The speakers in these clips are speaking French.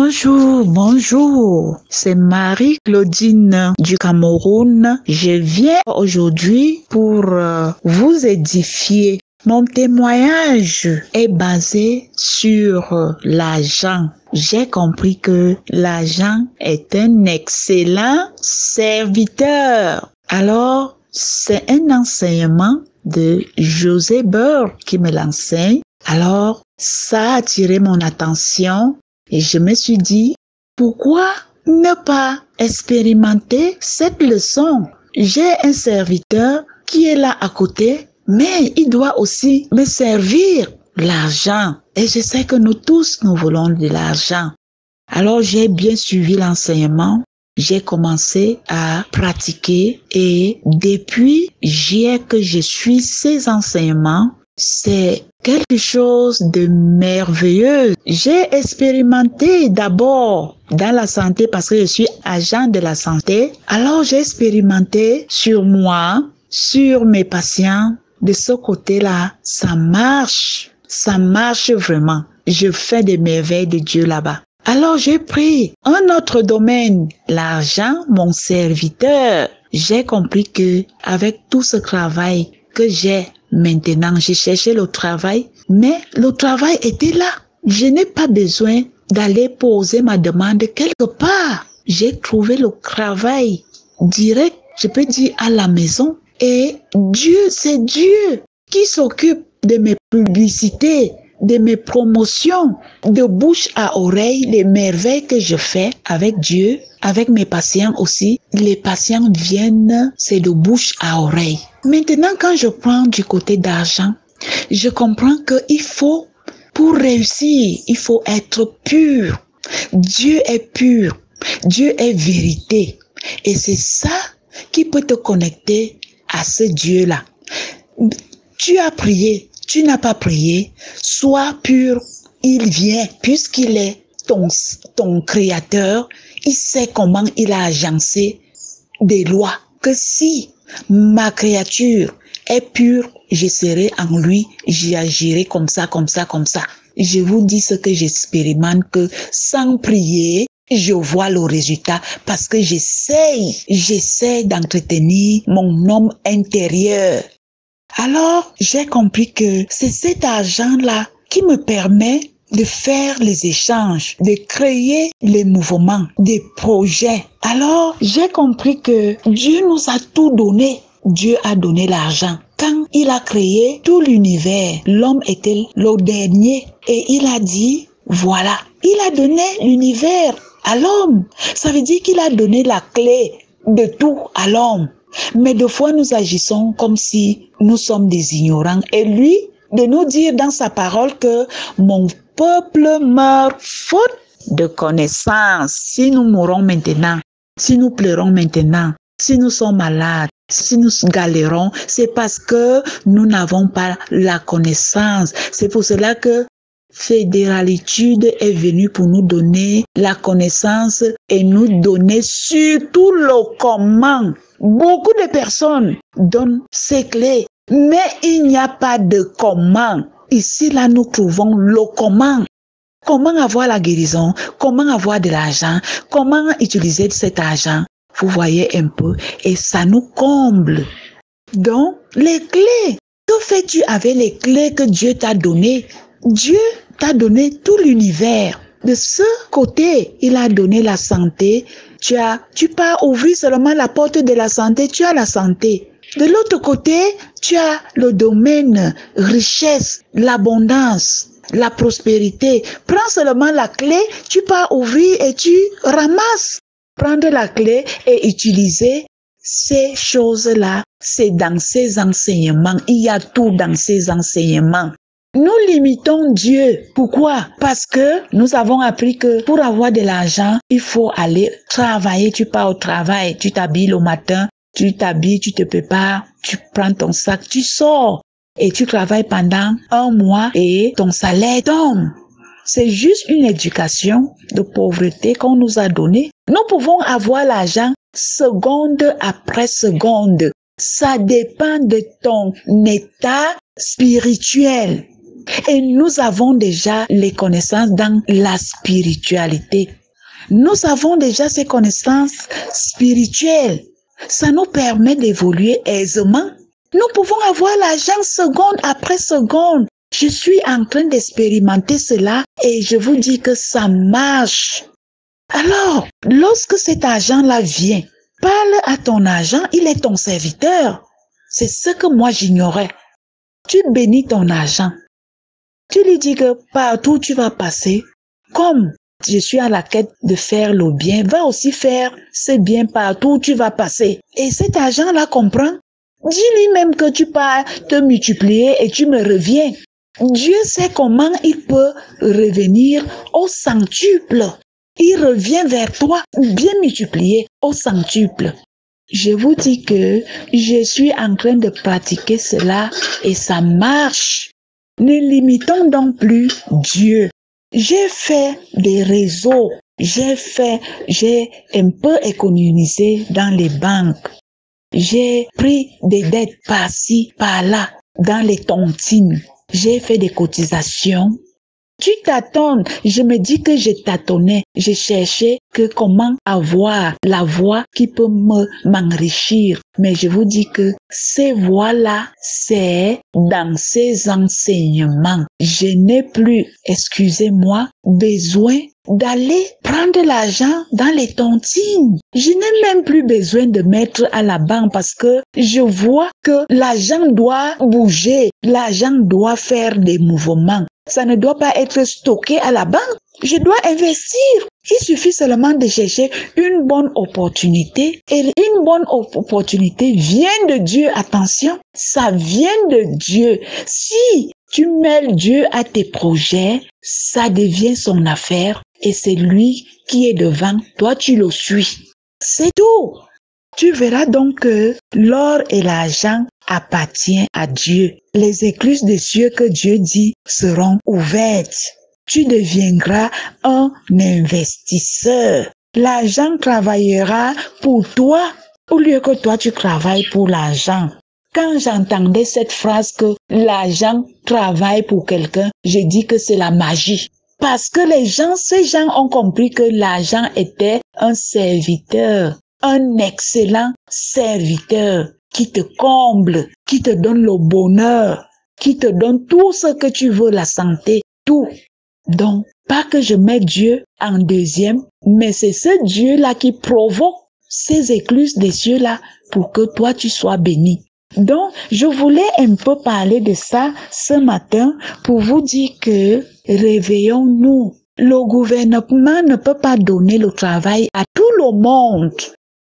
Bonjour, bonjour. C'est Marie-Claudine du Cameroun. Je viens aujourd'hui pour vous édifier. Mon témoignage est basé sur l'argent. J'ai compris que l'argent est un excellent serviteur. Alors, c'est un enseignement de José Beur qui me l'enseigne. Alors, ça a attiré mon attention et je me suis dit, pourquoi ne pas expérimenter cette leçon? J'ai un serviteur qui est là à côté, mais il doit aussi me servir l'argent. Et je sais que nous tous, nous voulons de l'argent. Alors, j'ai bien suivi l'enseignement. J'ai commencé à pratiquer et depuis que je suis ces enseignements, c'est quelque chose de merveilleux. J'ai expérimenté d'abord dans la santé parce que je suis agent de la santé. Alors j'ai expérimenté sur moi, sur mes patients. De ce côté-là, ça marche vraiment. Je fais des merveilles de Dieu là-bas. Alors j'ai pris un autre domaine, l'argent, mon serviteur. J'ai compris que avec tout ce travail que j'ai maintenant, j'ai cherché le travail, mais le travail était là. Je n'ai pas besoin d'aller poser ma demande quelque part. J'ai trouvé le travail direct, je peux dire à la maison. Et Dieu, c'est Dieu qui s'occupe de mes publicités, de mes promotions, de bouche à oreille, les merveilles que je fais avec Dieu, avec mes patients aussi. Les patients viennent, c'est de bouche à oreille. Maintenant, quand je prends du côté d'argent, je comprends qu'il faut, pour réussir, il faut être pur. Dieu est pur. Dieu est vérité. Et c'est ça qui peut te connecter à ce Dieu-là. Tu as prié, tu n'as pas prié, sois pur, il vient, puisqu'il est ton créateur, il sait comment il a agencé des lois, que si ma créature est pure, je serai en lui, j'agirai comme ça. Je vous dis ce que j'expérimente, que sans prier, je vois le résultat parce que j'essaie d'entretenir mon homme intérieur. Alors, j'ai compris que c'est cet argent-là qui me permet de faire les échanges, de créer les mouvements, des projets. Alors, j'ai compris que Dieu nous a tout donné. Dieu a donné l'argent. Quand il a créé tout l'univers, l'homme était le dernier et il a dit, voilà, il a donné l'univers à l'homme. Ça veut dire qu'il a donné la clé de tout à l'homme. Mais des fois, nous agissons comme si nous sommes des ignorants. Et lui, de nous dire dans sa parole que mon peuple meurt faute de connaissance. Si nous mourons maintenant, si nous pleurons maintenant, si nous sommes malades, si nous galérons, c'est parce que nous n'avons pas la connaissance. C'est pour cela que Fédéralitude est venue pour nous donner la connaissance et nous donner surtout le comment. Beaucoup de personnes donnent ces clés, mais il n'y a pas de comment. Ici, là, nous trouvons le comment. Comment avoir la guérison? Comment avoir de l'argent? Comment utiliser cet argent? Vous voyez un peu, et ça nous comble. Donc, les clés. Que fais-tu avec les clés que Dieu t'a données? Dieu t'a donné tout l'univers. De ce côté, il a donné la santé. Tu peux ouvrir seulement la porte de la santé, tu as la santé. De l'autre côté, tu as le domaine richesse, l'abondance, la prospérité. Prends seulement la clé, tu peux ouvrir et tu ramasses. Prendre la clé et utiliser ces choses-là, c'est dans ces enseignements. Il y a tout dans ces enseignements. Nous limitons Dieu. Pourquoi? Parce que nous avons appris que pour avoir de l'argent, il faut aller travailler. Tu pars au travail, tu t'habilles le matin, tu t'habilles, tu te prépares, tu prends ton sac, tu sors et tu travailles pendant 1 mois et ton salaire tombe. C'est juste une éducation de pauvreté qu'on nous a donnée. Nous pouvons avoir l'argent seconde après seconde. Ça dépend de ton état spirituel. Et nous avons déjà les connaissances dans la spiritualité. Nous avons déjà ces connaissances spirituelles. Ça nous permet d'évoluer aisément. Nous pouvons avoir l'argent seconde après seconde. Je suis en train d'expérimenter cela et je vous dis que ça marche. Alors, lorsque cet argent-là vient, parle à ton argent, il est ton serviteur. C'est ce que moi j'ignorais. Tu bénis ton argent. Tu lui dis que partout où tu vas passer, comme je suis à la quête de faire le bien, va aussi faire ce bien partout où tu vas passer. Et cet argent-là comprend. Dis-lui même que tu pars te multiplier et tu me reviens. Dieu sait comment il peut revenir au centuple. Il revient vers toi bien multiplié au centuple. Je vous dis que je suis en train de pratiquer cela et ça marche. Ne limitons donc plus Dieu. J'ai fait des réseaux, j'ai un peu économisé dans les banques. J'ai pris des dettes par-ci, par-là, dans les tontines. J'ai fait des cotisations. Tu tâtonnes. Je me dis que je tâtonnais. Je cherchais que comment avoir la voie qui peut m'enrichir. Mais je vous dis que ces voies-là, c'est dans ces enseignements. Je n'ai plus, excusez-moi, besoin d'aller prendre l'argent dans les tontines. Je n'ai même plus besoin de mettre à la banque parce que je vois que l'argent doit bouger, l'argent doit faire des mouvements. Ça ne doit pas être stocké à la banque. Je dois investir. Il suffit seulement de chercher une bonne opportunité. Et une bonne opportunité vient de Dieu. Attention, ça vient de Dieu. Si tu mêles Dieu à tes projets, ça devient son affaire. Et c'est lui qui est devant. Toi, tu le suis. C'est tout. Tu verras donc que l'or et l'argent appartiennent à Dieu. Les écluses des cieux que Dieu dit seront ouvertes. Tu deviendras un investisseur. L'argent travaillera pour toi au lieu que toi tu travailles pour l'argent. Quand j'entendais cette phrase que l'argent travaille pour quelqu'un, j'ai dit que c'est la magie. Parce que ces gens ont compris que l'argent était un serviteur. Un excellent serviteur qui te comble, qui te donne le bonheur, qui te donne tout ce que tu veux, la santé, tout. Donc, pas que je mette Dieu en deuxième, mais c'est ce Dieu-là qui provoque ces écluses des cieux-là pour que toi tu sois béni. Donc, je voulais un peu parler de ça ce matin pour vous dire que réveillons-nous. Le gouvernement ne peut pas donner le travail à tout le monde.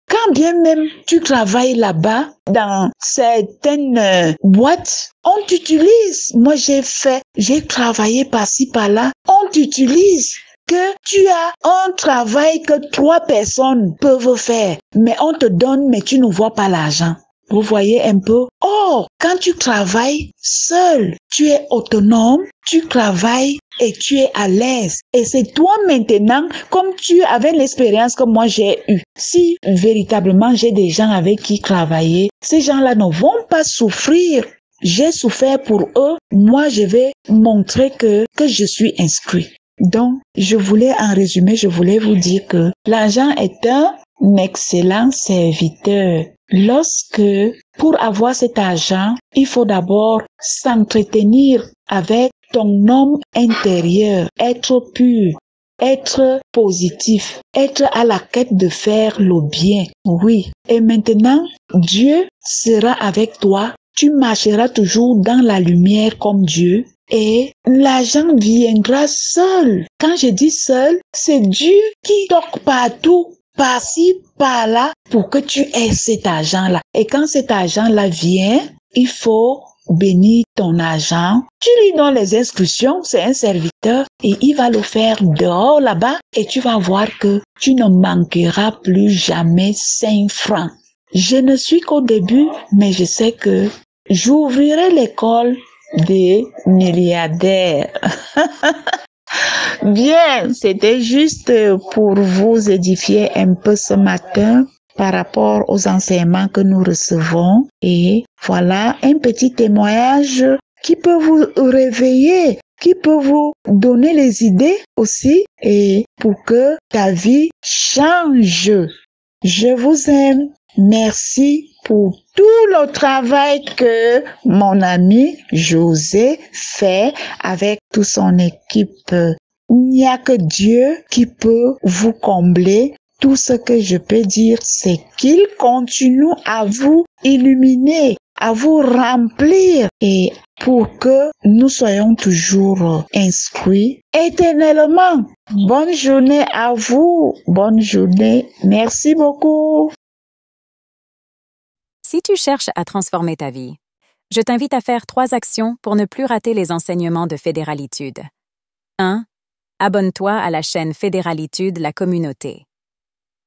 Quand bien même tu travailles là-bas, dans certaines boîtes, on t'utilise. Moi, j'ai travaillé par-ci, par-là. On t'utilise que tu as un travail que 3 personnes peuvent faire. Mais on te donne, mais tu ne vois pas l'argent. Vous voyez un peu? Or, quand tu travailles seul, tu es autonome, tu travailles et tu es à l'aise. Et c'est toi maintenant, comme tu avais l'expérience que moi j'ai eue. Si véritablement j'ai des gens avec qui travailler, ces gens-là ne vont pas souffrir. J'ai souffert pour eux. Moi, je vais montrer que je suis inscrit. Donc, en résumé, je voulais vous dire que l'argent est un excellent serviteur. Pour avoir cet argent, il faut d'abord s'entretenir avec ton homme intérieur, être pur, être positif, être à la quête de faire le bien. Oui. Et maintenant, Dieu sera avec toi. Tu marcheras toujours dans la lumière comme Dieu. Et l'argent viendra seul. Quand je dis seul, c'est Dieu qui toque partout, par-ci, par-là, pour que tu aies cet argent-là. Et quand cet argent-là vient, il faut bénir ton argent. Tu lui donnes les instructions, c'est un serviteur, et il va le faire dehors là-bas, et tu vas voir que tu ne manqueras plus jamais 5 francs. Je ne suis qu'au début, mais je sais que j'ouvrirai l'école des milliardaires. Bien, c'était juste pour vous édifier un peu ce matin par rapport aux enseignements que nous recevons. Et voilà un petit témoignage qui peut vous réveiller qui peut vous donner les idées aussi et pour que ta vie change. Je vous aime. Merci pour tout le travail que mon ami José fait avec toute son équipe. Il n'y a que Dieu qui peut vous combler. Tout ce que je peux dire, c'est qu'il continue à vous illuminer, à vous remplir et pour que nous soyons toujours inscrits éternellement. Bonne journée à vous. Bonne journée. Merci beaucoup. Si tu cherches à transformer ta vie, je t'invite à faire 3 actions pour ne plus rater les enseignements de Fédéralitude. 1. Abonne-toi à la chaîne Fédéralitude, la communauté.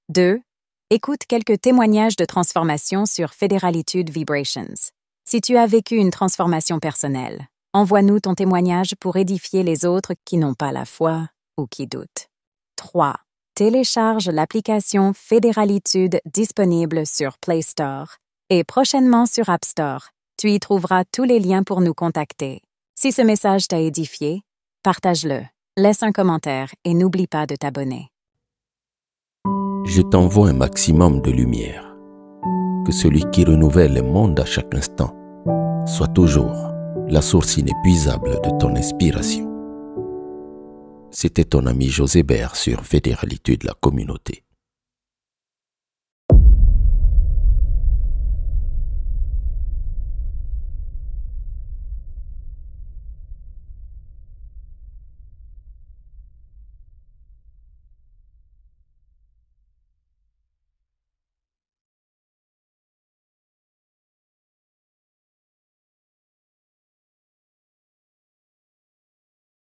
2. Écoute quelques témoignages de transformation sur Fédéralitude Vibrations. Si tu as vécu une transformation personnelle, envoie-nous ton témoignage pour édifier les autres qui n'ont pas la foi ou qui doutent. 3. Télécharge l'application Fédéralitude disponible sur Play Store et prochainement sur App Store. Tu y trouveras tous les liens pour nous contacter. Si ce message t'a édifié, partage-le, laisse un commentaire et n'oublie pas de t'abonner. Je t'envoie un maximum de lumière. Que celui qui renouvelle le monde à chaque instant soit toujours la source inépuisable de ton inspiration. C'était ton ami José Bert sur Fédéralitude, la communauté.